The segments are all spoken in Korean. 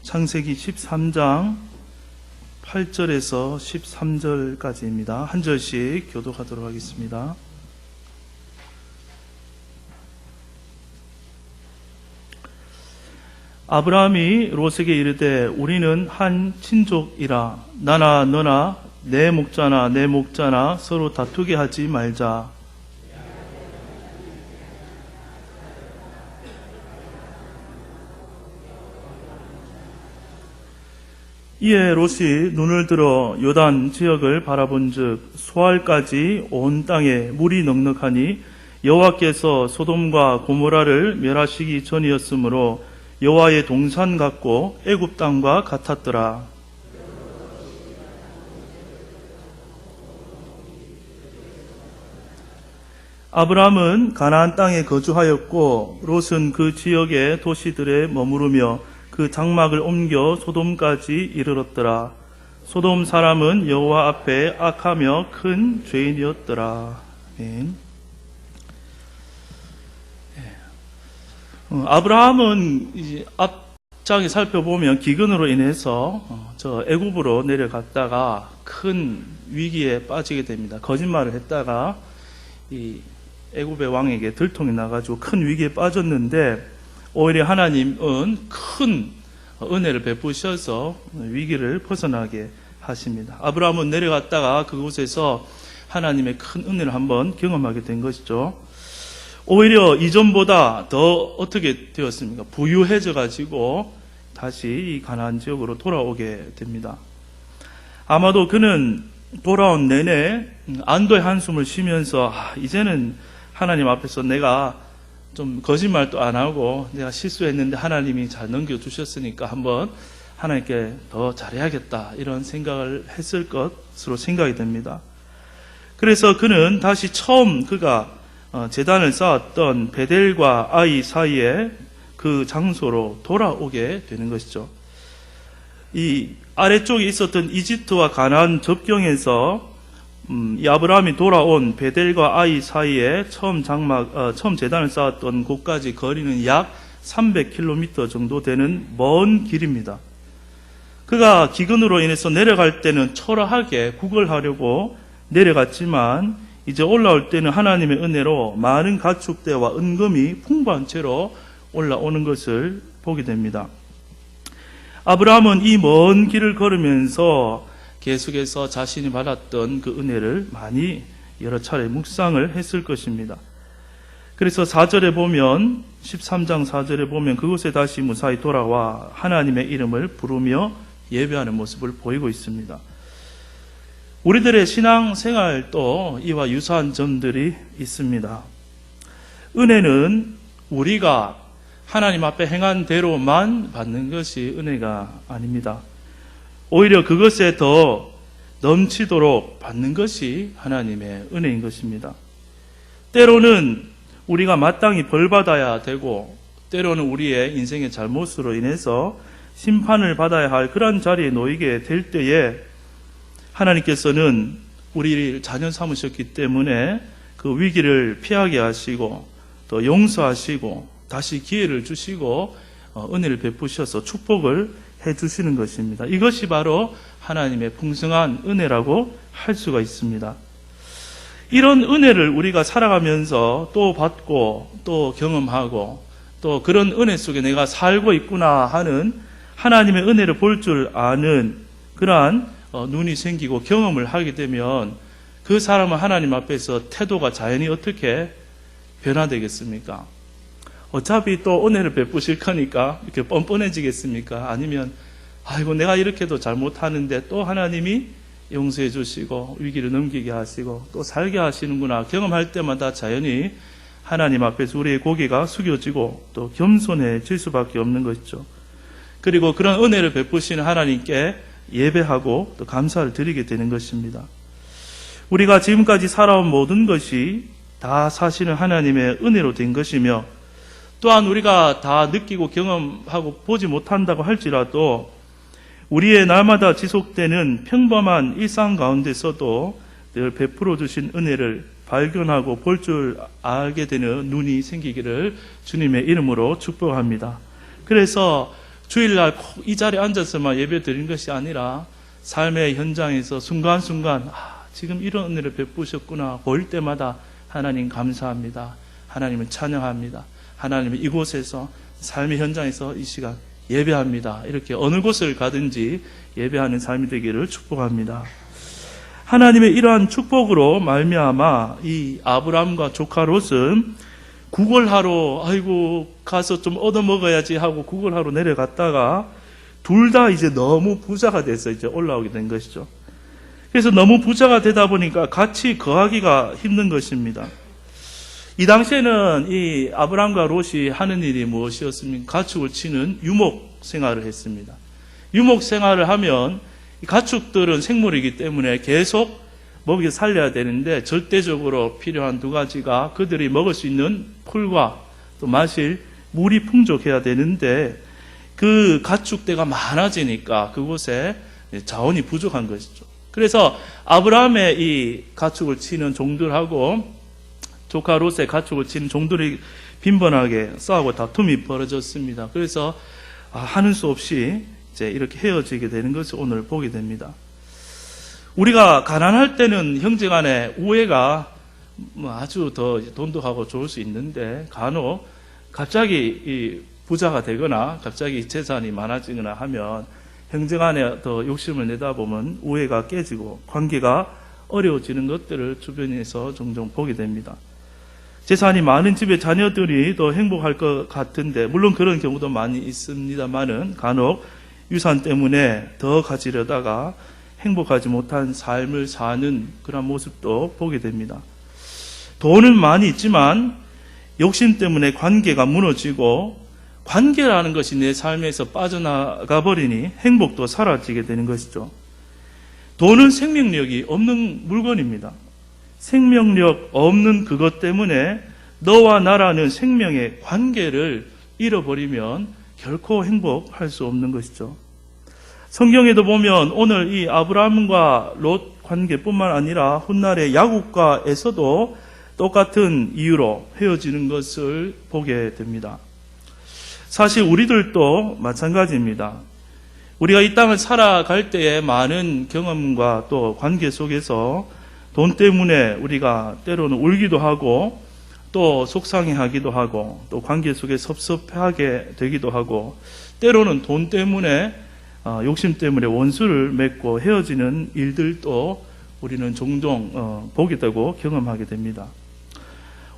창세기 13장 8절에서 13절까지입니다. 한 절씩 교독하도록 하겠습니다. 아브라함이 롯에게 이르되 우리는 한 친족이라 나나 너나 내 목자나 내 목자나 서로 다투게 하지 말자. 이에 롯이 눈을 들어 요단 지역을 바라본즉 소알까지 온 땅에 물이 넉넉하니 여호와께서 소돔과 고모라를 멸하시기 전이었으므로 여호와의 동산 같고 애굽 땅과 같았더라. 아브라함은 가나안 땅에 거주하였고 롯은 그 지역의 도시들에 머무르며 그 장막을 옮겨 소돔까지 이르렀더라. 소돔 사람은 여호와 앞에 악하며 큰 죄인이었더라. 아멘. 아브라함은 이제 앞장에 살펴보면 기근으로 인해서 저 애굽으로 내려갔다가 큰 위기에 빠지게 됩니다. 거짓말을 했다가 이 애굽의 왕에게 들통이 나가지고 큰 위기에 빠졌는데 오히려 하나님은 큰 은혜를 베푸셔서 위기를 벗어나게 하십니다. 아브라함은 내려갔다가 그곳에서 하나님의 큰 은혜를 한번 경험하게 된 것이죠. 오히려 이전보다 더 어떻게 되었습니까? 부유해져 가지고 다시 이 가나안 지역으로 돌아오게 됩니다. 아마도 그는 돌아온 내내 안도의 한숨을 쉬면서 이제는 하나님 앞에서 내가 좀 거짓말도 안 하고 내가 실수했는데 하나님이 잘 넘겨주셨으니까 한번 하나님께 더 잘해야겠다 이런 생각을 했을 것으로 생각이 됩니다. 그래서 그는 다시 처음 그가 제단을 쌓았던 베델과 아이 사이에 그 장소로 돌아오게 되는 것이죠. 이 아래쪽에 있었던 이집트와 가나안 접경에서 이 아브라함이 돌아온 베델과 아이 사이에 처음 제단을 쌓았던 곳까지 거리는 약 300km 정도 되는 먼 길입니다. 그가 기근으로 인해서 내려갈 때는 초라하게 구걸하려고 내려갔지만 이제 올라올 때는 하나님의 은혜로 많은 가축대와 은금이 풍부한 채로 올라오는 것을 보게 됩니다. 아브라함은 이 먼 길을 걸으면서 계속해서 자신이 받았던 그 은혜를 많이 여러 차례 묵상을 했을 것입니다. 그래서 4절에 보면 13장 4절에 보면 그곳에 다시 무사히 돌아와 하나님의 이름을 부르며 예배하는 모습을 보이고 있습니다. 우리들의 신앙생활도 이와 유사한 점들이 있습니다. 은혜는 우리가 하나님 앞에 행한 대로만 받는 것이 은혜가 아닙니다. 오히려 그것에 더 넘치도록 받는 것이 하나님의 은혜인 것입니다. 때로는 우리가 마땅히 벌받아야 되고 때로는 우리의 인생의 잘못으로 인해서 심판을 받아야 할 그런 자리에 놓이게 될 때에 하나님께서는 우리를 자녀 삼으셨기 때문에 그 위기를 피하게 하시고 또 용서하시고 다시 기회를 주시고 은혜를 베푸셔서 축복을 해주시는 것입니다. 이것이 바로 하나님의 풍성한 은혜라고 할 수가 있습니다. 이런 은혜를 우리가 살아가면서 또 받고 또 경험하고 또 그런 은혜 속에 내가 살고 있구나 하는 하나님의 은혜를 볼 줄 아는 그러한 눈이 생기고 경험을 하게 되면 그 사람은 하나님 앞에서 태도가 자연히 어떻게 변화되겠습니까? 어차피 또 은혜를 베푸실 거니까 이렇게 뻔뻔해지겠습니까? 아니면 아이고 내가 이렇게도 잘못하는데 또 하나님이 용서해 주시고 위기를 넘기게 하시고 또 살게 하시는구나 경험할 때마다 자연히 하나님 앞에서 우리의 고개가 숙여지고 또 겸손해질 수밖에 없는 것이죠. 그리고 그런 은혜를 베푸시는 하나님께 예배하고 또 감사를 드리게 되는 것입니다. 우리가 지금까지 살아온 모든 것이 다 사실은 하나님의 은혜로 된 것이며 또한 우리가 다 느끼고 경험하고 보지 못한다고 할지라도 우리의 날마다 지속되는 평범한 일상 가운데서도 늘 베풀어 주신 은혜를 발견하고 볼 줄 알게 되는 눈이 생기기를 주님의 이름으로 축복합니다. 그래서 주일날 이 자리에 앉아서만 예배 드리는 것이 아니라 삶의 현장에서 순간순간 지금 이런 은혜를 베푸셨구나 보일 때마다 하나님 감사합니다. 하나님을 찬양합니다. 하나님을 이곳에서 삶의 현장에서 이 시간 예배합니다. 이렇게 어느 곳을 가든지 예배하는 삶이 되기를 축복합니다. 하나님의 이러한 축복으로 말미암아 이 아브라함과 조카 롯은 구걸하러 가서 좀 얻어먹어야지 하고 구걸하러 내려갔다가 둘 다 이제 너무 부자가 돼서 이제 올라오게 된 것이죠. 그래서 너무 부자가 되다 보니까 같이 거하기가 힘든 것입니다. 이 당시에는 이 아브라함과 롯이 하는 일이 무엇이었습니까? 가축을 치는 유목 생활을 했습니다. 유목 생활을 하면 가축들은 생물이기 때문에 계속 먹여 살려야 되는데 절대적으로 필요한 두 가지가 그들이 먹을 수 있는 풀과 또 마실 물이 풍족해야 되는데 그 가축대가 많아지니까 그곳에 자원이 부족한 것이죠. 그래서 아브라함의 이 가축을 치는 종들하고 조카 롯의 가축을 치는 종들이 빈번하게 싸우고 다툼이 벌어졌습니다. 그래서 하는 수 없이 이제 이렇게 헤어지게 되는 것을 오늘 보게 됩니다. 우리가 가난할 때는 형제간의 우애가 아주 더 돈독하고 좋을 수 있는데 간혹 갑자기 이 부자가 되거나 갑자기 재산이 많아지거나 하면 형제간에 더 욕심을 내다 보면 우애가 깨지고 관계가 어려워지는 것들을 주변에서 종종 보게 됩니다. 재산이 많은 집의 자녀들이 더 행복할 것 같은데 물론 그런 경우도 많이 있습니다만은 간혹 유산 때문에 더 가지려다가 행복하지 못한 삶을 사는 그런 모습도 보게 됩니다. 돈은 많이 있지만 욕심 때문에 관계가 무너지고 관계라는 것이 내 삶에서 빠져나가 버리니 행복도 사라지게 되는 것이죠. 돈은 생명력이 없는 물건입니다. 생명력 없는 그것 때문에 너와 나라는 생명의 관계를 잃어버리면 결코 행복할 수 없는 것이죠. 성경에도 보면 오늘 이 아브라함과 롯 관계뿐만 아니라 훗날의 야곱과 에서도 똑같은 이유로 헤어지는 것을 보게 됩니다. 사실 우리들도 마찬가지입니다. 우리가 이 땅을 살아갈 때에 많은 경험과 또 관계 속에서 돈 때문에 우리가 때로는 울기도 하고 또 속상해하기도 하고 또 관계 속에 섭섭하게 되기도 하고 때로는 돈 때문에 욕심 때문에 원수를 맺고 헤어지는 일들도 우리는 종종 보게 되고 경험하게 됩니다.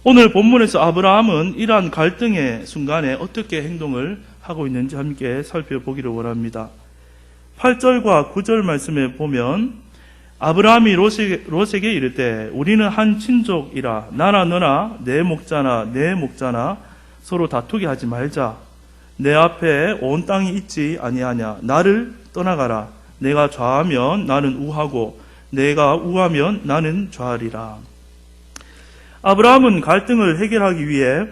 오늘 본문에서 아브라함은 이러한 갈등의 순간에 어떻게 행동을 하고 있는지 함께 살펴보기를 원합니다. 8절과 9절 말씀에 보면 아브라함이 롯에게 이르되 우리는 한 친족이라 나나 너나 내 목자나 내 목자나 서로 다투게 하지 말자. 내 앞에 온 땅이 있지 아니하냐. 나를 떠나가라. 내가 좌하면 나는 우하고 내가 우하면 나는 좌하리라. 아브라함은 갈등을 해결하기 위해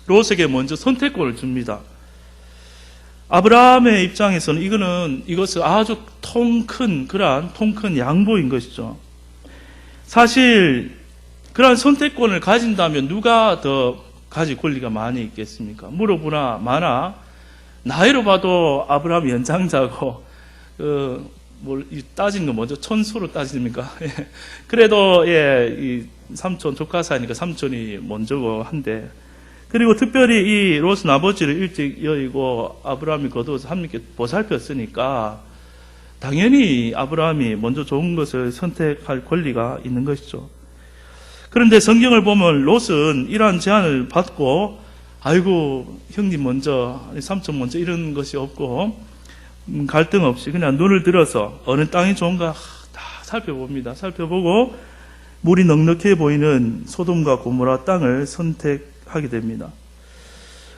롯에게 먼저 선택권을 줍니다. 아브라함의 입장에서는 이것은 아주 통 큰 양보인 것이죠. 사실 그러한 선택권을 가진다면 누가 더 가질 권리가 많이 있겠습니까? 물어보나 마나 나이로 봐도 아브라함 연장자고 따진 거 먼저 천수로 따집니까? 그래도 이 삼촌 조카 사이니까 삼촌이 먼저고 한데 그리고 특별히 이 롯은 아버지를 일찍 여의고 아브라함이 거두어서 함께 보살폈으니까 당연히 아브라함이 먼저 좋은 것을 선택할 권리가 있는 것이죠. 그런데 성경을 보면 롯은 이러한 제안을 받고 아이고 형님 먼저 삼촌 먼저 이런 것이 없고 갈등 없이 그냥 눈을 들어서 어느 땅이 좋은가 다 살펴봅니다. 살펴보고 물이 넉넉해 보이는 소돔과 고모라 땅을 선택하게 됩니다.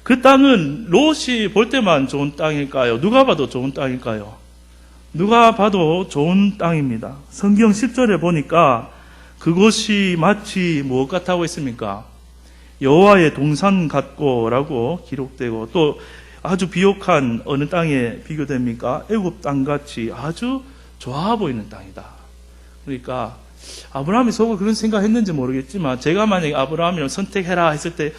그 땅은 롯이 볼 때만 좋은 땅일까요? 누가 봐도 좋은 땅일까요? 누가 봐도 좋은 땅입니다. 성경 10절에 보니까 그곳이 마치 무엇 같다고 했습니까? 여호와의 동산 같고라고 기록되고 또 아주 비옥한 어느 땅에 비교됩니까? 애굽 땅같이 아주 좋아 보이는 땅이다. 그러니까 아브라함이 속으로 그런 생각했는지 모르겠지만 제가 만약에 아브라함이랑 선택해라 했을 때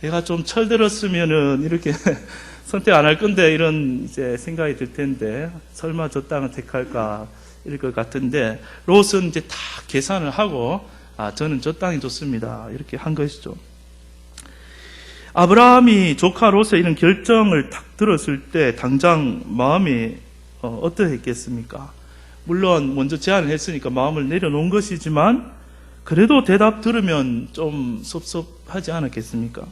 얘가 좀 철들었으면은 이렇게 선택 안 할 건데 이런 이제 생각이 들 텐데 설마 저 땅을 택할까 이럴 것 같은데 롯은 이제 다 계산을 하고 저는 저 땅이 좋습니다 이렇게 한 것이죠. 아브라함이 조카 롯의 이런 결정을 딱 들었을 때 당장 마음이 어떠했겠습니까? 물론 먼저 제안을 했으니까 마음을 내려놓은 것이지만 그래도 대답 들으면 좀 섭섭하지 않았겠습니까?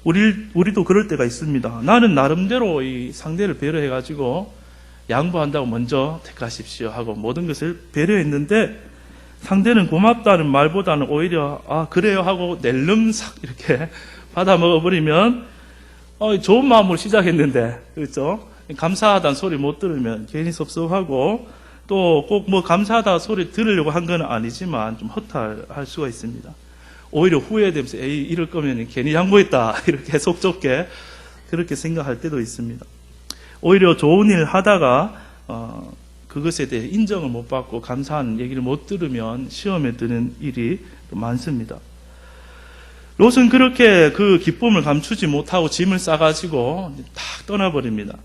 우리도 그럴 때가 있습니다. 나는 나름대로 이 상대를 배려해가지고 양보한다고 먼저 택하십시오 하고 모든 것을 배려했는데 상대는 고맙다는 말보다는 오히려 그래요 하고 낼름삭 이렇게 받아 먹어버리면 좋은 마음으로 시작했는데 그렇죠? 감사하다는 소리 못 들으면 괜히 섭섭하고 또 꼭 뭐 감사하다 소리 들으려고 한 건 아니지만 좀 허탈할 수가 있습니다. 오히려 후회되면서 이럴 거면 괜히 양보했다 이렇게 속 좁게 그렇게 생각할 때도 있습니다. 오히려 좋은 일 하다가 그것에 대해 인정을 못 받고 감사한 얘기를 못 들으면 시험에 드는 일이 많습니다. 롯은 그렇게 그 기쁨을 감추지 못하고 짐을 싸가지고 탁 떠나버립니다.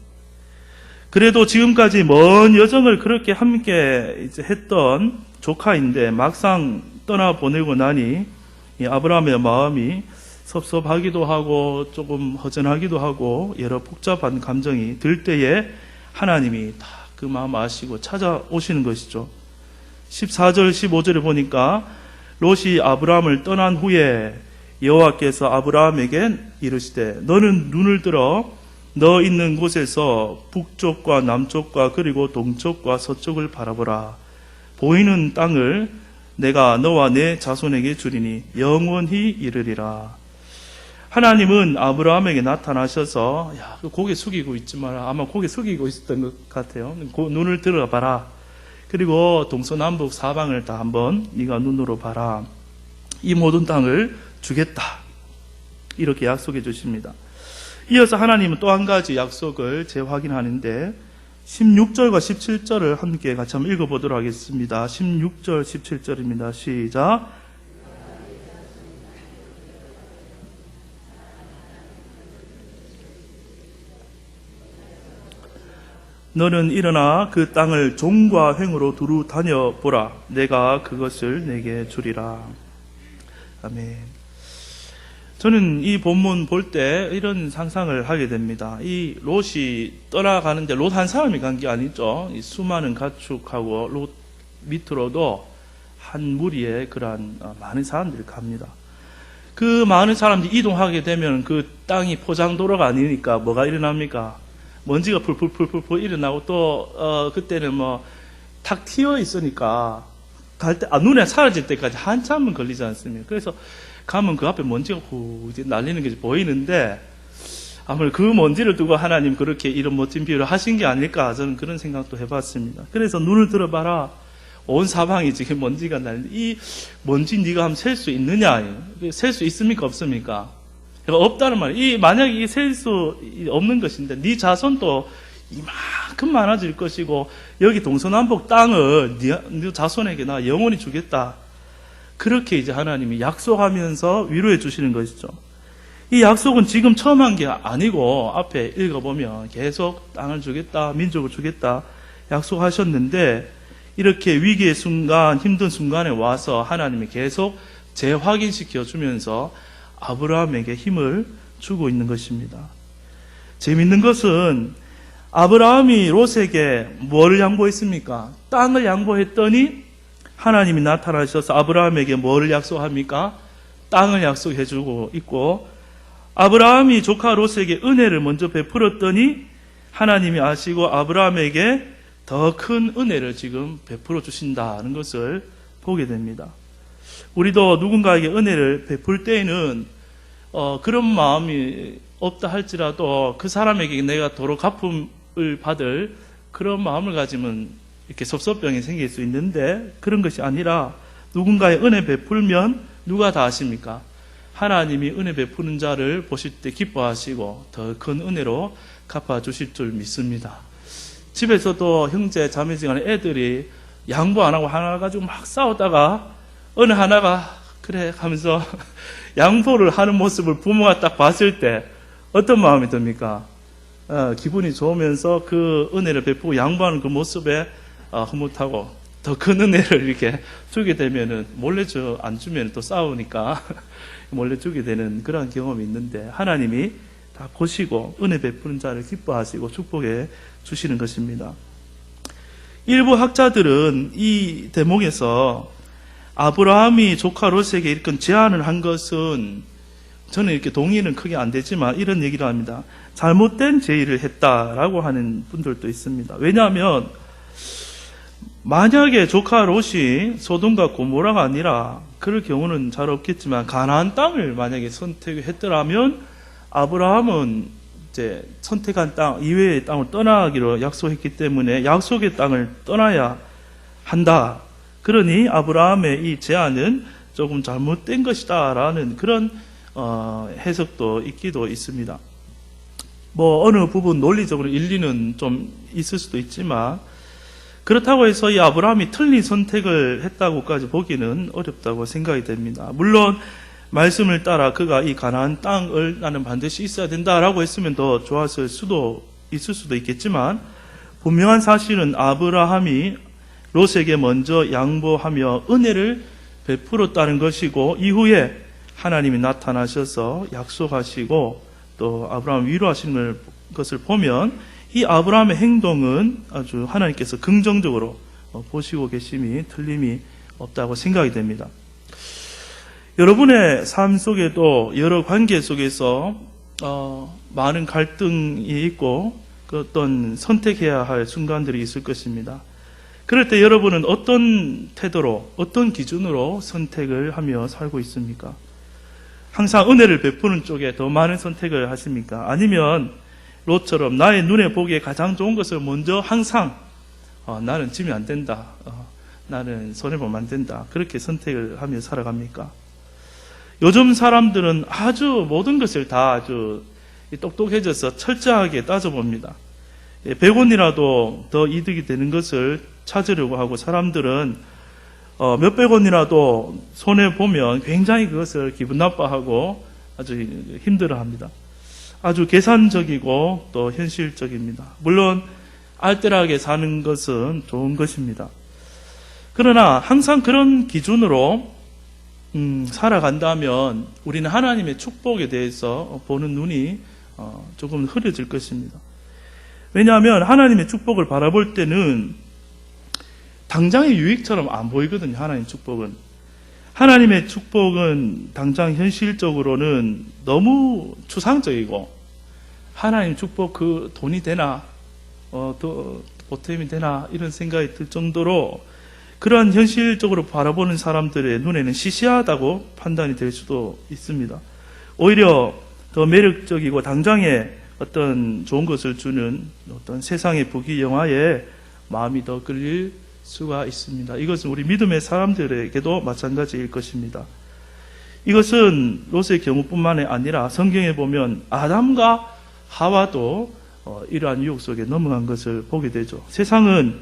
그래도 지금까지 먼 여정을 그렇게 함께 이제 했던 조카인데 막상 떠나보내고 나니 이 아브라함의 마음이 섭섭하기도 하고 조금 허전하기도 하고 여러 복잡한 감정이 들 때에 하나님이 다 그 마음 아시고 찾아오시는 것이죠. 14절 15절에 보니까 롯이 아브라함을 떠난 후에 여호와께서 아브라함에게 이르시되 너는 눈을 들어 너 있는 곳에서 북쪽과 남쪽과 그리고 동쪽과 서쪽을 바라보라. 보이는 땅을 내가 너와 내 자손에게 주리니 영원히 이르리라. 하나님은 아브라함에게 나타나셔서 고개 숙이고 있지 마라. 아마 고개 숙이고 있었던 것 같아요. 눈을 들어봐라. 그리고 동서남북 사방을 다 한번 네가 눈으로 봐라. 이 모든 땅을 주겠다. 이렇게 약속해 주십니다. 이어서 하나님은 또 한 가지 약속을 재확인하는데 16절과 17절을 함께 같이 한번 읽어보도록 하겠습니다. 16절, 17절입니다. 시작. 너는 일어나 그 땅을 종과 횡으로 두루 다녀보라. 내가 그것을 내게 주리라. 아멘. 저는 이 본문 볼 때 이런 상상을 하게 됩니다. 이 롯이 떠나가는데 롯 한 사람이 간 게 아니죠. 이 수많은 가축하고 롯 밑으로도 한 무리의 그러한 많은 사람들이 갑니다. 그 많은 사람들이 이동하게 되면 그 땅이 포장도로가 아니니까 뭐가 일어납니까? 먼지가 풀풀풀풀 일어나고 또 그때는 뭐 탁 튀어 있으니까 갈 때 눈에 사라질 때까지 한참은 걸리지 않습니까? 그래서 가면 그 앞에 먼지가 후 이제 날리는 게 보이는데 아무래도 그 먼지를 두고 하나님 그렇게 이런 멋진 비유를 하신 게 아닐까 저는 그런 생각도 해봤습니다. 그래서 눈을 들어봐라. 온 사방이 지금 먼지가 날리는데 이 먼지 네가 한번 셀 수 있느냐? 셀 수 있습니까? 없습니까? 없다는 말이에요. 만약에 이게 셀 수 없는 것인데 네 자손도 이만큼 많아질 것이고 여기 동서남북 땅을 네 자손에게 나 영원히 주겠다. 그렇게 이제 하나님이 약속하면서 위로해 주시는 것이죠. 이 약속은 지금 처음 한 게 아니고 앞에 읽어보면 계속 땅을 주겠다, 민족을 주겠다 약속하셨는데 이렇게 위기의 순간, 힘든 순간에 와서 하나님이 계속 재확인시켜 주면서 아브라함에게 힘을 주고 있는 것입니다. 재밌는 것은 아브라함이 롯에게 뭐를 양보했습니까? 땅을 양보했더니 하나님이 나타나셔서 아브라함에게 뭐를 약속합니까? 땅을 약속해 주고 있고 아브라함이 조카 롯에게 은혜를 먼저 베풀었더니 하나님이 아시고 아브라함에게 더 큰 은혜를 지금 베풀어 주신다는 것을 보게 됩니다. 우리도 누군가에게 은혜를 베풀 때에는 그런 마음이 없다 할지라도 그 사람에게 내가 도로 갚음을 받을 그런 마음을 가지면 이렇게 섭섭병이 생길 수 있는데 그런 것이 아니라 누군가의 은혜 베풀면 누가 다 하십니까? 하나님이 은혜 베푸는 자를 보실 때 기뻐하시고 더 큰 은혜로 갚아주실 줄 믿습니다. 집에서도 형제 자매지간에 애들이 양보 안 하고 하나 가지고 막 싸우다가 어느 하나가 그래 하면서 양보를 하는 모습을 부모가 딱 봤을 때 어떤 마음이 듭니까? 기분이 좋으면서 그 은혜를 베푸고 양보하는 그 모습에 흐뭇하고 더 큰 은혜를 이렇게 주게 되면은 몰래 안 주면 또 싸우니까 몰래 주게 되는 그런 경험이 있는데 하나님이 다 보시고 은혜 베푸는 자를 기뻐하시고 축복해 주시는 것입니다. 일부 학자들은 이 대목에서 아브라함이 조카 롯에게 이렇게 제안을 한 것은 저는 이렇게 동의는 크게 안 되지만 이런 얘기를 합니다. 잘못된 제의를 했다라고 하는 분들도 있습니다. 왜냐하면 만약에 조카 롯이 소돔과 고모라가 아니라 그럴 경우는 잘 없겠지만 가나안 땅을 만약에 선택했더라면 아브라함은 이제 선택한 땅 이외의 땅을 떠나기로 약속했기 때문에 약속의 땅을 떠나야 한다. 그러니 아브라함의 이 제안은 조금 잘못된 것이다라는 그런 해석도 있기도 있습니다. 어느 부분 논리적으로 일리는 좀 있을 수도 있지만 그렇다고 해서 이 아브라함이 틀린 선택을 했다고까지 보기는 어렵다고 생각이 됩니다. 물론 말씀을 따라 그가 이 가나안 땅을 나는 반드시 있어야 된다라고 했으면 더 좋았을 수도 있을 수도 있겠지만 분명한 사실은 아브라함이 롯에게 먼저 양보하며 은혜를 베풀었다는 것이고 이후에 하나님이 나타나셔서 약속하시고 또 아브라함을 위로하시는 것을 보면 이 아브라함의 행동은 아주 하나님께서 긍정적으로 보시고 계심이 틀림이 없다고 생각이 됩니다. 여러분의 삶 속에도 여러 관계 속에서 많은 갈등이 있고 그 어떤 선택해야 할 순간들이 있을 것입니다. 그럴 때 여러분은 어떤 태도로 어떤 기준으로 선택을 하며 살고 있습니까? 항상 은혜를 베푸는 쪽에 더 많은 선택을 하십니까? 아니면 롯처럼 나의 눈에 보기에 가장 좋은 것을 먼저 항상 나는 지면 안 된다. 나는 손해보면 안 된다. 그렇게 선택을 하며 살아갑니까? 요즘 사람들은 아주 모든 것을 다 아주 똑똑해져서 철저하게 따져봅니다. 100원이라도 더 이득이 되는 것을 찾으려고 하고 사람들은 몇백 원이라도 손해보면 굉장히 그것을 기분 나빠하고 아주 힘들어합니다. 아주 계산적이고 또 현실적입니다. 물론 알뜰하게 사는 것은 좋은 것입니다. 그러나 항상 그런 기준으로 살아간다면 우리는 하나님의 축복에 대해서 보는 눈이 조금 흐려질 것입니다. 왜냐하면 하나님의 축복을 바라볼 때는 당장의 유익처럼 안 보이거든요. 하나님의 축복은. 하나님의 축복은 당장 현실적으로는 너무 추상적이고 하나님 축복 그 돈이 되나 더 보탬이 되나 이런 생각이 들 정도로 그러한 현실적으로 바라보는 사람들의 눈에는 시시하다고 판단이 될 수도 있습니다. 오히려 더 매력적이고 당장에 어떤 좋은 것을 주는 어떤 세상의 부귀영화에 마음이 더 끌릴 수가 있습니다. 이것은 우리 믿음의 사람들에게도 마찬가지일 것입니다. 이것은 롯의 경우뿐만 아니라 성경에 보면 아담과 하와도 이러한 유혹 속에 넘어간 것을 보게 되죠. 세상은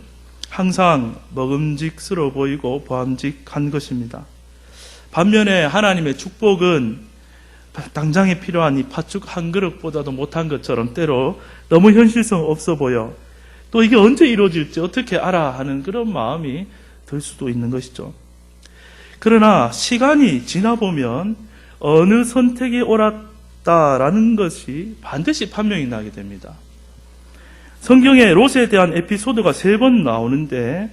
항상 먹음직스러워 보이고 보암직한 것입니다. 반면에 하나님의 축복은 당장에 필요한 이 팥죽 한 그릇보다도 못한 것처럼 때로 너무 현실성 없어 보여 또 이게 언제 이루어질지 어떻게 알아 하는 그런 마음이 들 수도 있는 것이죠. 그러나 시간이 지나보면 어느 선택이 옳았다라는 것이 반드시 판명이 나게 됩니다. 성경에 롯에 대한 에피소드가 3번 나오는데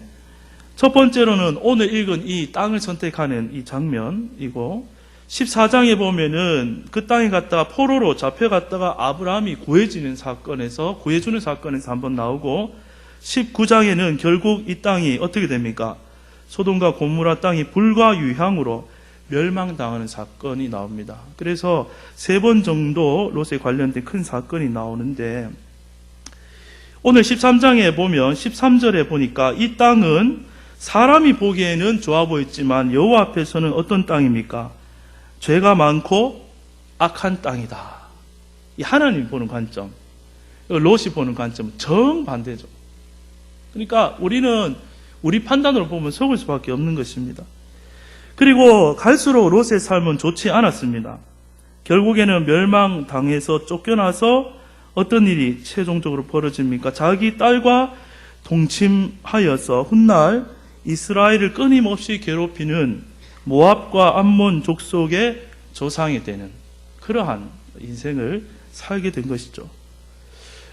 첫 번째로는 오늘 읽은 이 땅을 선택하는 이 장면이고 14장에 보면은 그 땅에 갔다가 포로로 잡혀갔다가 아브라함이 구해주는 사건에서 한번 나오고 19장에는 결국 이 땅이 어떻게 됩니까? 소돔과 고모라 땅이 불과 유향으로 멸망당하는 사건이 나옵니다. 그래서 3번 정도 롯에 관련된 큰 사건이 나오는데 오늘 13장에 보면 13절에 보니까 이 땅은 사람이 보기에는 좋아 보였지만 여호와 앞에서는 어떤 땅입니까? 죄가 많고 악한 땅이다. 이 하나님이 보는 관점, 롯이 보는 관점은 정반대죠. 그러니까 우리는 우리 판단으로 보면 속을 수밖에 없는 것입니다. 그리고 갈수록 롯의 삶은 좋지 않았습니다. 결국에는 멸망당해서 쫓겨나서 어떤 일이 최종적으로 벌어집니까? 자기 딸과 동침하여서 훗날 이스라엘을 끊임없이 괴롭히는 모압과 암몬 족속의 조상이 되는 그러한 인생을 살게 된 것이죠.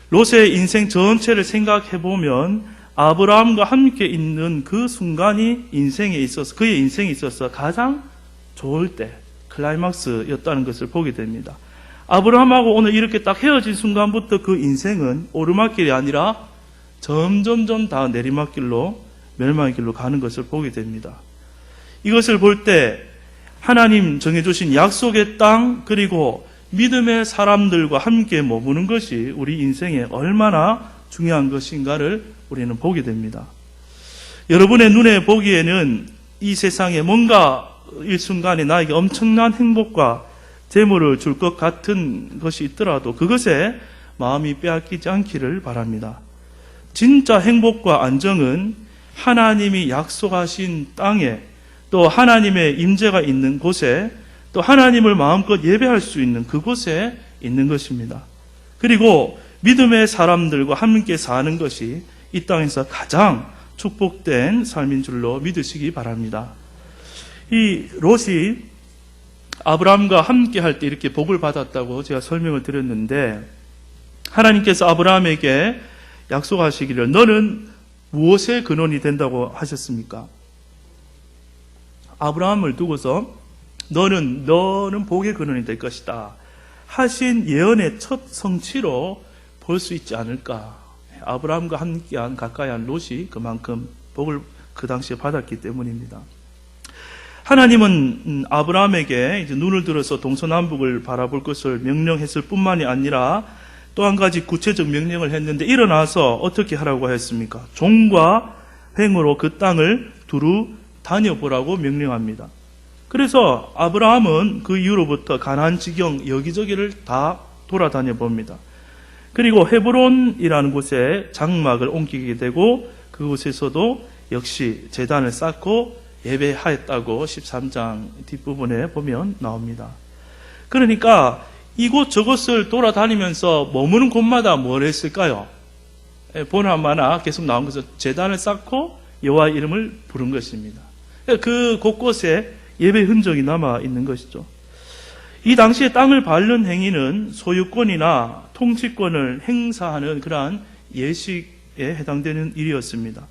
롯의 인생 전체를 생각해 보면 아브라함과 함께 있는 그 순간이 그의 인생에 있어서 가장 좋을 때, 클라이막스였다는 것을 보게 됩니다. 아브라함하고 오늘 이렇게 딱 헤어진 순간부터 그 인생은 오르막길이 아니라 점점점 다 내리막길로, 멸망의 길로 가는 것을 보게 됩니다. 이것을 볼 때 하나님 정해주신 약속의 땅, 그리고 믿음의 사람들과 함께 머무는 것이 우리 인생에 얼마나 중요한 것인가를 우리는 보게 됩니다. 여러분의 눈에 보기에는 이 세상에 뭔가 일순간에 나에게 엄청난 행복과 재물을 줄 것 같은 것이 있더라도 그것에 마음이 빼앗기지 않기를 바랍니다. 진짜 행복과 안정은 하나님이 약속하신 땅에, 또 하나님의 임재가 있는 곳에, 또 하나님을 마음껏 예배할 수 있는 그곳에 있는 것입니다. 그리고 믿음의 사람들과 함께 사는 것이 이 땅에서 가장 축복된 삶인 줄로 믿으시기 바랍니다. 이 롯이 아브라함과 함께 할 때 이렇게 복을 받았다고 제가 설명을 드렸는데, 하나님께서 아브라함에게 약속하시기를 너는 무엇의 근원이 된다고 하셨습니까? 아브라함을 두고서 너는 복의 근원이 될 것이다 하신 예언의 첫 성취로 볼 수 있지 않을까. 아브라함과 함께한 가까이 한 롯이 그만큼 복을 그 당시에 받았기 때문입니다. 하나님은 아브라함에게 이제 눈을 들어서 동서남북을 바라볼 것을 명령했을 뿐만이 아니라 또 한 가지 구체적 명령을 했는데, 일어나서 어떻게 하라고 했습니까? 종과 횡으로 그 땅을 두루 다녀보라고 명령합니다. 그래서 아브라함은 그 이후로부터 가나안 지경 여기저기를 다 돌아다녀 봅니다. 그리고 헤브론이라는 곳에 장막을 옮기게 되고 그곳에서도 역시 제단을 쌓고 예배하였다고 13장 뒷부분에 보면 나옵니다. 그러니까 이곳 저곳을 돌아다니면서 머무는 곳마다 뭘 했을까요? 보나마나 계속 나온 것은 제단을 쌓고 여호와의 이름을 부른 것입니다. 그 곳곳에 예배 흔적이 남아 있는 것이죠. 이 당시에 땅을 밟는 행위는 소유권이나 통치권을 행사하는 그러한 예식에 해당되는 일이었습니다.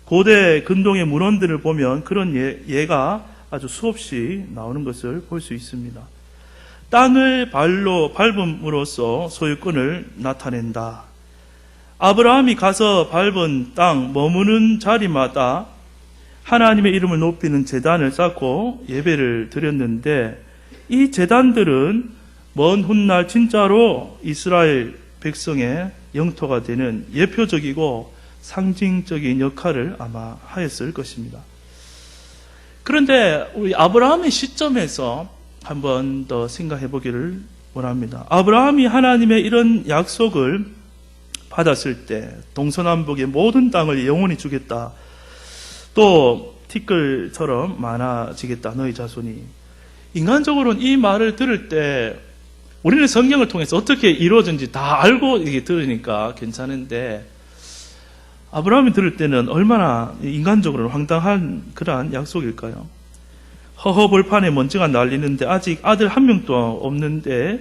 고대 근동의 문헌들을 보면 그런 예가 아주 수없이 나오는 것을 볼 수 있습니다. 땅을 발로 밟음으로써 소유권을 나타낸다. 아브라함이 가서 밟은 땅, 머무는 자리마다 하나님의 이름을 높이는 제단을 쌓고 예배를 드렸는데, 이 제단들은 먼 훗날 진짜로 이스라엘 백성의 영토가 되는 예표적이고 상징적인 역할을 아마 하였을 것입니다. 그런데 우리 아브라함의 시점에서 한 번 더 생각해 보기를 원합니다. 아브라함이 하나님의 이런 약속을 받았을 때 동서남북의 모든 땅을 영원히 주겠다, 또 티끌처럼 많아지겠다 너희 자손이. 인간적으로는 이 말을 들을 때 우리는 성경을 통해서 어떻게 이루어진지 다 알고 이게 들으니까 괜찮은데, 아브라함이 들을 때는 얼마나 인간적으로는 황당한 그러한 약속일까요? 허허벌판에 먼지가 날리는데 아직 아들 한 명도 없는데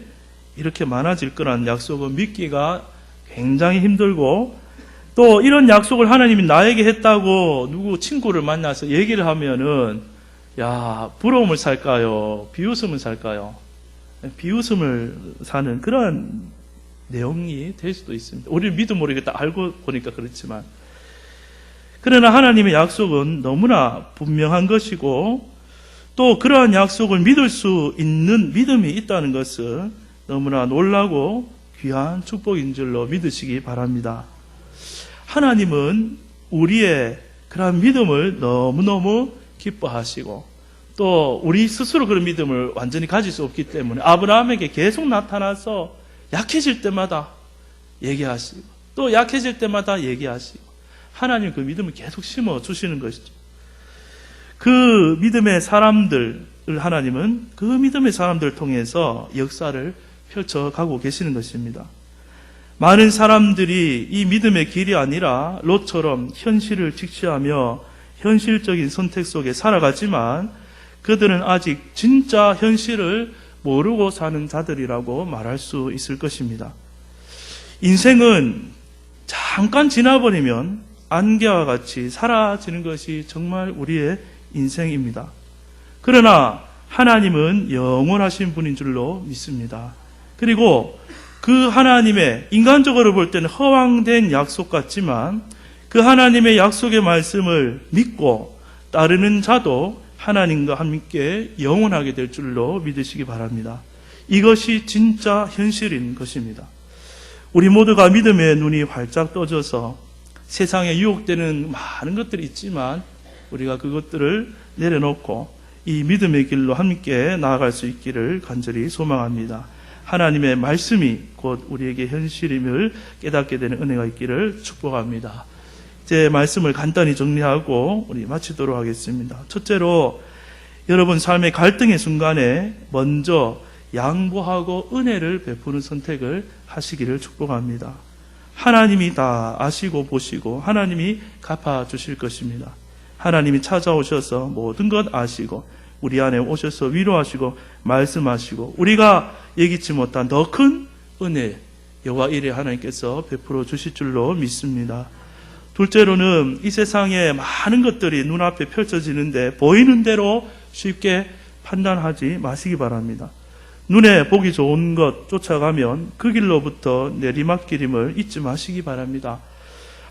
이렇게 많아질 거라는 약속은 믿기가 굉장히 힘들고, 또 이런 약속을 하나님이 나에게 했다고 누구 친구를 만나서 얘기를 하면은 야, 부러움을 살까요? 비웃음을 살까요? 비웃음을 사는 그런 내용이 될 수도 있습니다. 우리는 믿음 모르겠다 알고 보니까 그렇지만, 그러나 하나님의 약속은 너무나 분명한 것이고, 또 그러한 약속을 믿을 수 있는 믿음이 있다는 것은 너무나 놀라고 귀한 축복인 줄로 믿으시기 바랍니다. 하나님은 우리의 그러한 믿음을 너무너무 기뻐하시고, 또 우리 스스로 그런 믿음을 완전히 가질 수 없기 때문에 아브라함에게 계속 나타나서 약해질 때마다 얘기하시고, 또 약해질 때마다 얘기하시고, 하나님 그 믿음을 계속 심어주시는 것이죠. 그 믿음의 사람들, 하나님은 그 믿음의 사람들을 통해서 역사를 펼쳐가고 계시는 것입니다. 많은 사람들이 이 믿음의 길이 아니라 롯처럼 현실을 직시하며 현실적인 선택 속에 살아가지만 그들은 아직 진짜 현실을 모르고 사는 자들이라고 말할 수 있을 것입니다. 인생은 잠깐 지나버리면 안개와 같이 사라지는 것이 정말 우리의 인생입니다. 그러나 하나님은 영원하신 분인 줄로 믿습니다. 그리고 그 하나님의 인간적으로 볼 때는 허황된 약속 같지만 그 하나님의 약속의 말씀을 믿고 따르는 자도 하나님과 함께 영원하게 될 줄로 믿으시기 바랍니다. 이것이 진짜 현실인 것입니다. 우리 모두가 믿음의 눈이 활짝 떠져서 세상에 유혹되는 많은 것들이 있지만 우리가 그것들을 내려놓고 이 믿음의 길로 함께 나아갈 수 있기를 간절히 소망합니다. 하나님의 말씀이 곧 우리에게 현실임을 깨닫게 되는 은혜가 있기를 축복합니다. 이제 말씀을 간단히 정리하고 우리 마치도록 하겠습니다. 첫째로 여러분 삶의 갈등의 순간에 먼저 양보하고 은혜를 베푸는 선택을 하시기를 축복합니다. 하나님이 다 아시고 보시고 하나님이 갚아주실 것입니다. 하나님이 찾아오셔서 모든 것 아시고 우리 안에 오셔서 위로하시고 말씀하시고 우리가 예기치 못한 더 큰 은혜 여호와 이레 하나님께서 베풀어 주실 줄로 믿습니다. 둘째로는 이 세상에 많은 것들이 눈앞에 펼쳐지는데 보이는 대로 쉽게 판단하지 마시기 바랍니다. 눈에 보기 좋은 것 쫓아가면 그 길로부터 내리막길임을 잊지 마시기 바랍니다.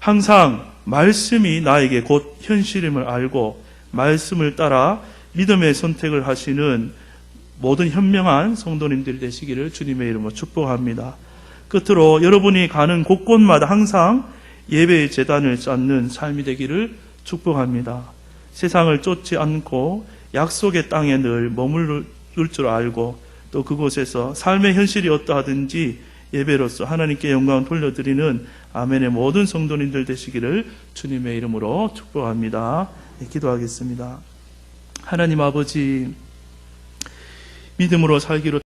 항상 말씀이 나에게 곧 현실임을 알고 말씀을 따라 믿음의 선택을 하시는 모든 현명한 성도님들이 되시기를 주님의 이름으로 축복합니다. 끝으로 여러분이 가는 곳곳마다 항상 예배의 제단을 쌓는 삶이 되기를 축복합니다. 세상을 쫓지 않고 약속의 땅에 늘 머무를 줄 알고 또 그곳에서 삶의 현실이 어떠하든지 예배로서 하나님께 영광을 돌려드리는 아멘의 모든 성도님들 되시기를 주님의 이름으로 축복합니다. 네, 기도하겠습니다. 하나님 아버지, 믿음으로 살기로